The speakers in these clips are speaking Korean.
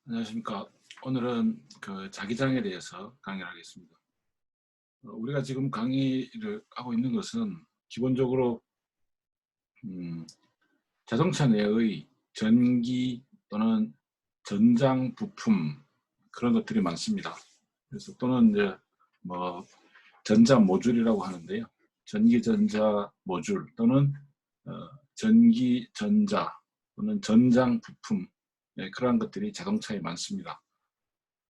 안녕하십니까. 오늘은 그 자기장에 대해서 강의를 하겠습니다. 우리가 지금 강의를 하고 있는 것은 기본적으로 자동차 내의 전기 또는 전장 부품 그런 것들이 많습니다. 그래서 또는 이제 뭐 전자 모듈이라고 하는데요. 전기 전자 모듈 또는 전기 전자 또는 전장 부품, 그러한 것들이 자동차에 많습니다.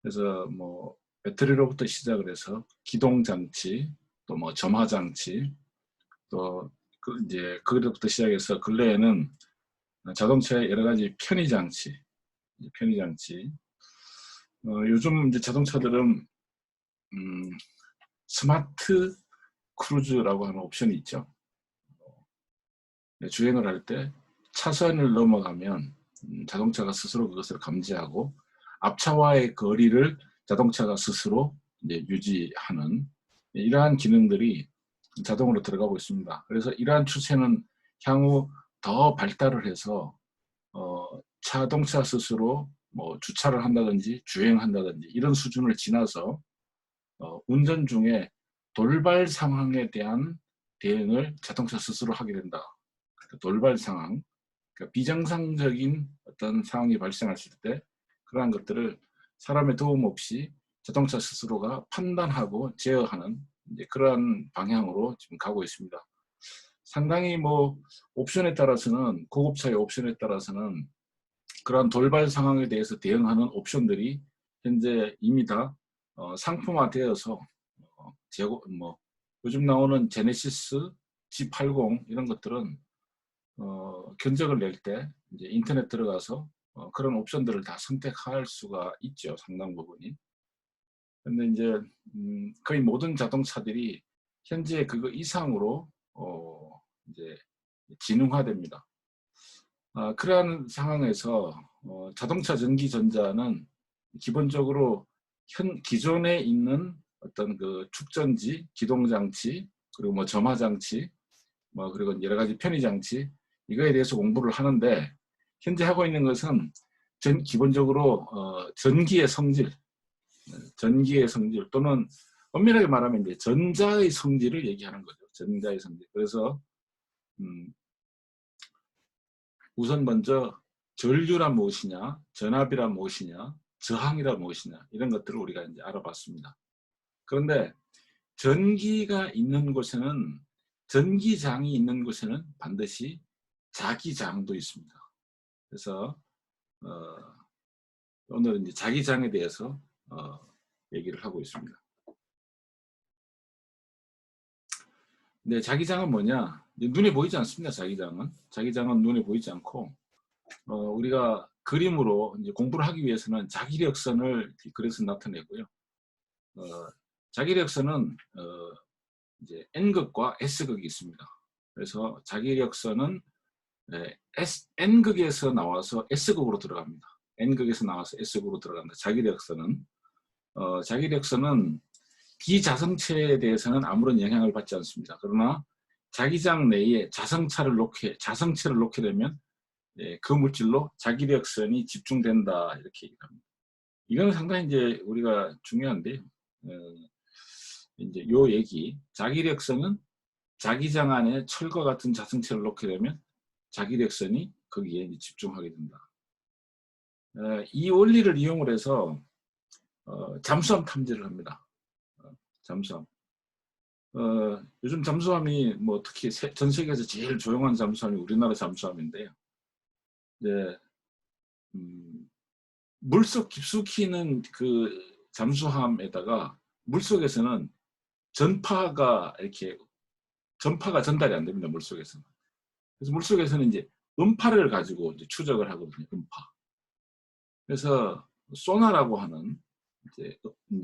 그래서 뭐 배터리로부터 시작을 해서 기동 장치, 또 뭐 점화 장치, 또 이제 그것부터 시작해서 근래에는 자동차의 여러 가지 편의 장치, 요즘 이제 자동차들은 음, 스마트 크루즈라고 하는 옵션이 있죠. 주행을 할 때 차선을 넘어가면 자동차가 스스로 그것을 감지하고 앞차와의 거리를 자동차가 스스로 이제 유지하는 이러한 기능들이 자동으로 들어가고 있습니다. 그래서 이러한 추세는 향후 더 발달을 해서 자동차 스스로 뭐 주차를 한다든지 주행한다든지 이런 수준을 지나서 운전 중에 돌발 상황에 대한 대응을 자동차 스스로 하게 된다. 돌발 상황, 그러니까 비정상적인 어떤 상황이 발생했을 때 그러한 것들을 사람의 도움 없이 자동차 스스로가 판단하고 제어하는 이제 그러한 방향으로 지금 가고 있습니다. 상당히 뭐 옵션에 따라서는 고급차의 옵션에 따라서는 그러한 돌발 상황에 대해서 대응하는 옵션들이 현재 이미 다 상품화되어서 재고 뭐 요즘 나오는 제네시스 G80 이런 것들은 견적을 낼 때 이제 인터넷 들어가서 그런 옵션들을 다 선택할 수가 있죠. 상당 부분이. 근데 이제 거의 모든 자동차들이 현재 그거 이상으로 이제 지능화됩니다. 그러한 상황에서 자동차 전기 전자는 기본적으로 기존에 있는 어떤 그 축전지, 기동 장치, 그리고 뭐 점화 장치, 뭐 그리고 여러 가지 편의 장치 이거에 대해서 공부를 하는데 현재 하고 있는 것은 기본적으로 전기의 성질 또는 엄밀하게 말하면 이제 전자의 성질을 얘기하는 거죠. 전자의 성질. 그래서 우선 먼저 전류란 무엇이냐, 전압이란 무엇이냐, 저항이란 무엇이냐 이런 것들을 우리가 이제 알아봤습니다. 그런데 전기가 있는 곳에는 전기장이 있는 곳에는 반드시 자기장도 있습니다. 그래서 오늘은 이제 자기장에 대해서 얘기를 하고 있습니다. 근데 자기장은 뭐냐? 눈에 보이지 않습니다. 자기장은 눈에 보이지 않고 우리가 그림으로 이제 공부를 하기 위해서는 자기력선을 그래서 나타내고요. 자기력선은 이제 N극과 S극이 있습니다. 그래서 자기력선은 N극에서 나와서 S극으로 들어갑니다. N극에서 나와서 S극으로 들어간다. 자기력선은 비자성체에 대해서는 아무런 영향을 받지 않습니다. 그러나 자기장 내에 자성체를 놓게 되면 그 물질로 자기력선이 집중된다 이렇게 얘기합니다. 이거는 상당히 이제 우리가 중요한데 이제 요 얘기 자기력선은 자기장 안에 철과 같은 자성체를 놓게 되면 자기력선이 거기에 집중하게 된다. 이 원리를 이용을 해서 잠수함 탐지를 합니다. 잠수함. 요즘 잠수함이 뭐 특히 전 세계에서 제일 조용한 잠수함이 우리나라 잠수함인데요. 이제 물속 깊숙이 있는 그 잠수함에다가 물속에서는 전파가 전달이 안 됩니다. 물속에서는. 그래서 물속에서는 이제 음파를 가지고 이제 추적을 하거든요. 음파. 그래서 소나라고 하는 이제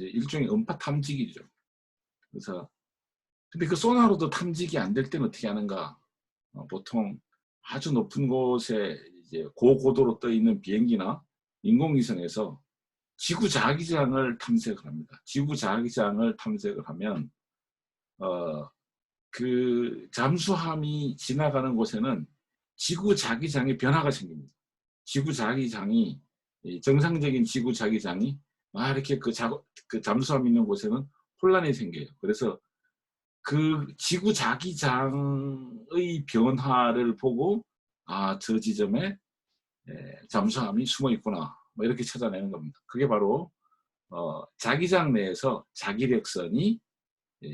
일종의 음파 탐지기죠. 그래서 근데 그 소나로도 탐지기 안 될 때는 어떻게 하는가? 보통 아주 높은 곳에 이제 고고도로 떠 있는 비행기나 인공위성에서 지구 자기장을 탐색을 합니다. 지구 자기장을 탐색을 하면 그 잠수함이 지나가는 곳에는 지구 자기장의 변화가 생깁니다. 지구 자기장이 이 정상적인 지구 자기장이 이렇게 그 잠수함 있는 곳에는 혼란이 생겨요. 그래서 그 지구 자기장의 변화를 보고 저 지점에 잠수함이 숨어 있구나, 뭐 이렇게 찾아내는 겁니다. 그게 바로 자기장 내에서 자기력선이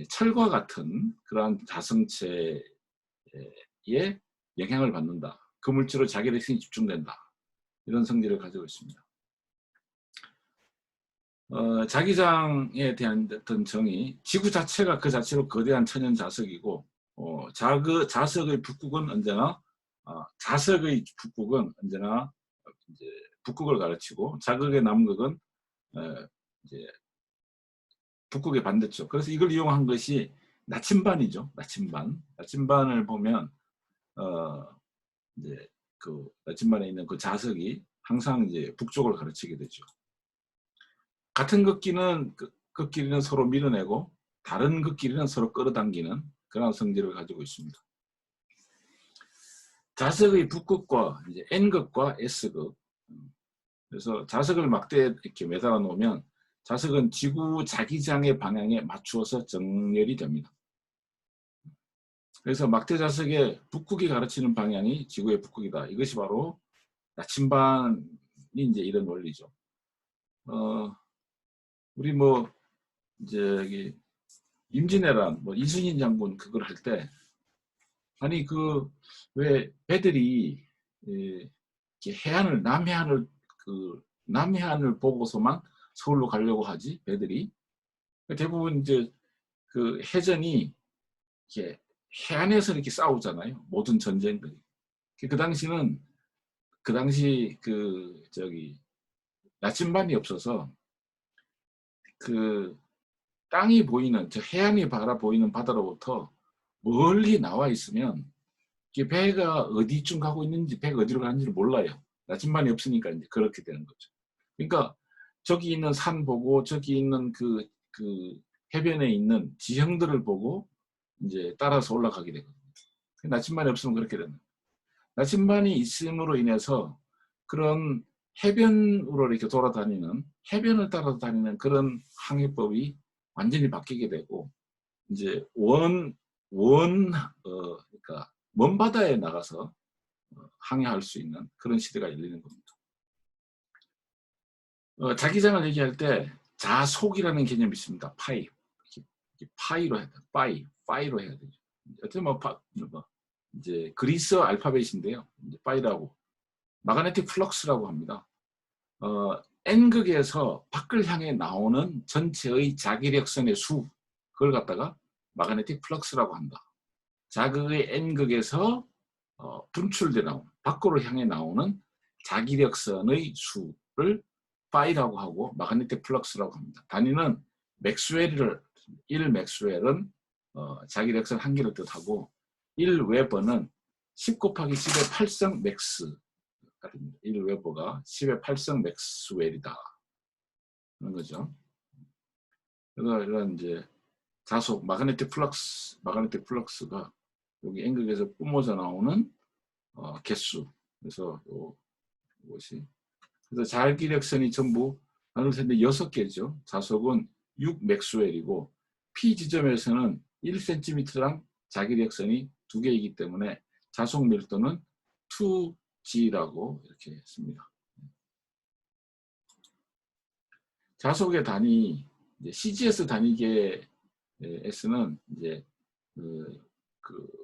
철과 같은 그러한 자성체에 영향을 받는다. 그 물질로 자기력선이 집중된다. 이런 성질을 가지고 있습니다. 자기장에 대한 어떤 정의, 지구 자체가 그 자체로 거대한 천연 자석이고, 자석의 북극은 언제나 자석의 북극은 언제나 이제 북극을 가르치고, 자극의 남극은 이제 북극의 반대쪽. 그래서 이걸 이용한 것이 나침반이죠. 나침반을 보면 이제 그 나침반에 있는 그 자석이 항상 이제 북쪽을 가르치게 되죠. 같은 극끼리는 서로 밀어내고 다른 극끼리는 서로 끌어당기는 그런 성질을 가지고 있습니다. 자석의 북극과 이제 N극과 S극. 그래서 자석을 막대에 이렇게 매달아 놓으면 자석은 지구 자기장의 방향에 맞추어서 정렬이 됩니다. 그래서 막대 자석의 북극이 가르치는 방향이 지구의 북극이다. 이것이 바로 나침반이 이제 이런 원리죠. 우리 뭐 이제 임진왜란, 뭐 이순신 장군 그걸 할 때, 아니 그 왜 배들이 해안을 남해안을 보고서만 서울로 가려고 하지, 배들이. 대부분 이제 그 해전이 이렇게 해안에서 이렇게 싸우잖아요. 모든 전쟁들이. 그 당시는 그 당시 나침반이 없어서 그 땅이 보이는, 저 해안이 바라보이는 바다로부터 멀리 나와 있으면 배가 어디쯤 가고 있는지, 배가 어디로 가는지를 몰라요. 나침반이 없으니까 이제 그렇게 되는 거죠. 그러니까 저기 있는 산 보고, 저기 있는 그 해변에 있는 지형들을 보고 이제 따라서 올라가게 되거든요. 나침반이 없으면 그렇게 됩니다. 나침반이 있음으로 인해서 그런 해변으로 이렇게 돌아다니는, 해변을 따라 다니는 그런 항해법이 완전히 바뀌게 되고, 이제 그러니까 먼 바다에 나가서 항해할 수 있는 그런 시대가 열리는 겁니다. 자기장을 얘기할 때 자속이라는 개념이 있습니다. 파이로 해야 돼. 파이로 해야 되죠. 어쨌든 뭐 이제 그리스 알파벳인데요. 이제 파이라고, 마그네틱 플럭스라고 합니다. N극에서 밖을 향해 나오는 전체의 자기력선의 수, 그걸 갖다가 마그네틱 플럭스라고 한다. 자극의 N극에서 분출돼 나오는, 밖으로 향해 나오는 자기력선의 수를 파이라고 하고 마그네틱 플럭스라고 합니다. 단위는 맥스웰은 1맥스웰은 자기력선 한 개를 뜻하고, 1웨버는 10 곱하기 10의 8성 맥스, 1웨버가 10의 8성 맥스웰이다 그런 거죠. 그래서 이런 이제 자속 마그네틱 플럭스가 여기 N극에서 뿜어져 나오는 개수. 그래서 이것이, 그래서 자기력선이 전부 하나, 둘, 셋, 넷, 6개죠. 자속은 6 맥스웰이고, P 지점에서는 1cm랑 자기력선이 2개이기 때문에 자속 밀도는 2G라고 이렇게 했습니다. 자속의 단위, 이제 CGS 단위계에서는 이제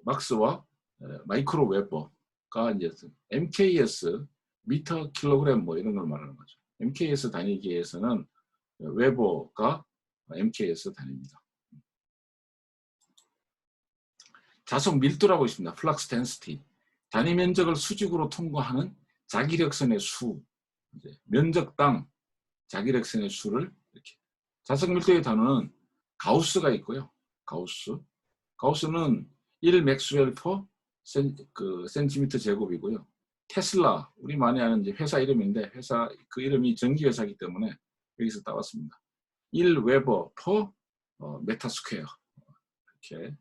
막스와 마이크로 웨버가 이제 MKS 미터 킬로그램 뭐 이런 걸 말하는 거죠. MKS 단위계에서는 웨버가 MKS 단위입니다. 자속 밀도라고 있습니다. 플럭스 덴시티. 단위 면적을 수직으로 통과하는 자기력선의 수, 이제 면적당 자기력선의 수를 이렇게. 자석 밀도의 단어는 가우스가 있고요. 가우스는 1 맥스웰 퍼 센티미터 제곱이고요. 테슬라, 우리 많이 아는 이제 회사 이름인데, 회사 그 이름이 전기 회사이기 때문에 여기서 따왔습니다. 1 웨버 퍼 메타 스퀘어. 이렇게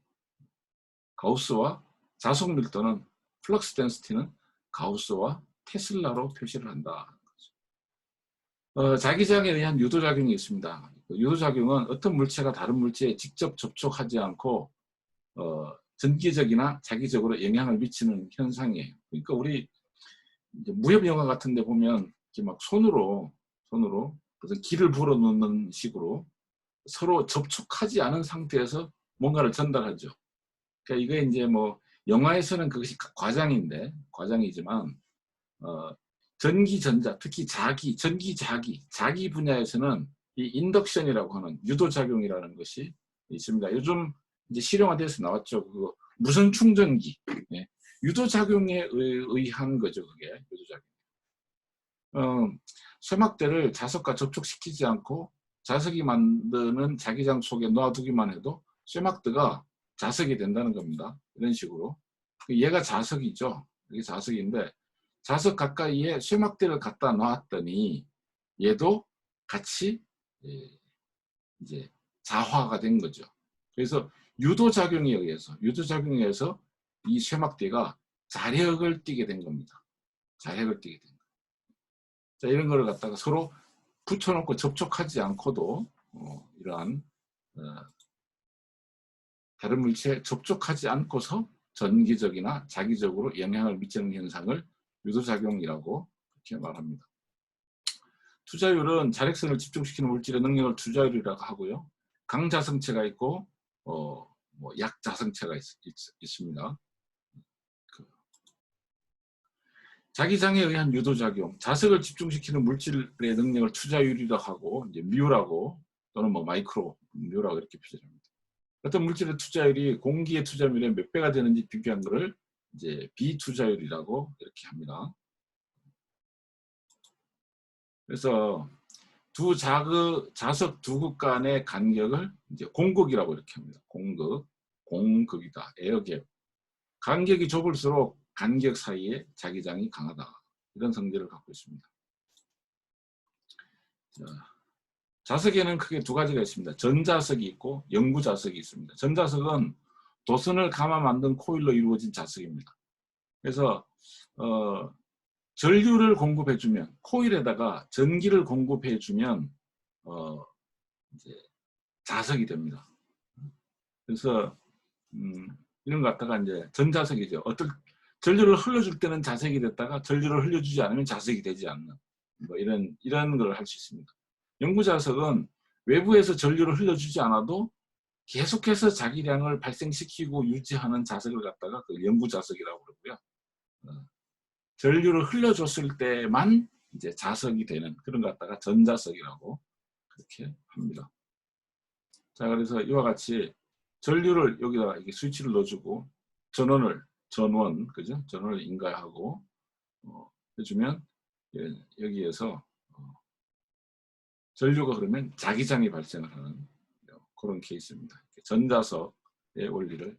가우스와 자속 밀도는, 플럭스 덴시티는 가우스와 테슬라로 표시를 한다. 자기장에 의한 유도작용이 있습니다. 유도작용은 어떤 물체가 다른 물체에 직접 접촉하지 않고 전기적이나 자기적으로 영향을 미치는 현상이에요. 그러니까 우리 이제 무협 영화 같은 데 보면 이렇게 막 손으로 무슨 기를 불어넣는 식으로 서로 접촉하지 않은 상태에서 뭔가를 전달하죠. 그러니까 이게 이제 뭐 영화에서는 그것이 과장이지만 전기 전자, 특히 전기 자기 분야에서는 이 인덕션이라고 하는 유도작용이라는 것이 있습니다. 요즘 이제 실용화돼서 나왔죠. 그거 무선 충전기. 예. 유도작용에 의한 거죠, 그게. 유도작용. 쇠막대를 자석과 접촉시키지 않고 자석이 만드는 자기장 속에 놔두기만 해도 쇠막대가 자석이 된다는 겁니다. 이런 식으로. 얘가 자석이죠. 이게 자석인데 자석 가까이에 쇠막대를 갖다 놨더니 얘도 같이 이제 자화가 된 거죠. 그래서 유도작용에 의해서 이 쇠막대가 자력을 띠게 된 겁니다. 자력을 띠게 된 거예요. 자, 이런 거를 갖다가 서로 붙여놓고 접촉하지 않고도 이러한 다른 물체에 접촉하지 않고서 전기적이나 자기적으로 영향을 미치는 현상을 유도작용이라고 그렇게 말합니다. 투자율은 자력선을 집중시키는 물질의 능력을 투자율이라고 하고요. 강자성체가 있고 뭐 약자성체가 있습니다. 자기장에 의한 유도작용, 자석을 집중시키는 물질의 능력을 투자율이라고 하고 이제 뮤라고 또는 뭐 마이크로 뮤라고 이렇게 표현합니다. 어떤 물질의 투자율이 공기의 투자율의 몇 배가 되는지 비교한 것을 이제 비투자율이라고 이렇게 합니다. 그래서 자석 두 극 간의 간격을 이제 공극이라고 이렇게 합니다. 공극이다. 에어갭. 간격이 좁을수록 간격 사이에 자기장이 강하다. 이런 성질을 갖고 있습니다. 자석에는 크게 두 가지가 있습니다. 전자석이 있고 영구자석이 있습니다. 전자석은 도선을 감아 만든 코일로 이루어진 자석입니다. 그래서 전류를 공급해주면 코일에다가 전기를 공급해주면 이제 자석이 됩니다. 그래서 이런 거 갖다가 이제 전자석이죠. 어떤 전류를 흘려줄 때는 자석이 됐다가 전류를 흘려주지 않으면 자석이 되지 않는 뭐 이런 걸 할 수 있습니다. 영구자석은 외부에서 전류를 흘려주지 않아도 계속해서 자기량을 발생시키고 유지하는 자석을 갖다가 그 영구자석이라고 그러고요. 전류를 흘려줬을 때만 이제 자석이 되는 그런 것 갖다가 전자석이라고 그렇게 합니다. 자, 그래서 이와 같이 전류를 여기다가 이렇게 스위치를 넣어주고 전원을 인가하고 해주면 여기에서 전류가 흐르면 자기장이 발생을 하는 그런 케이스입니다. 전자석의 원리를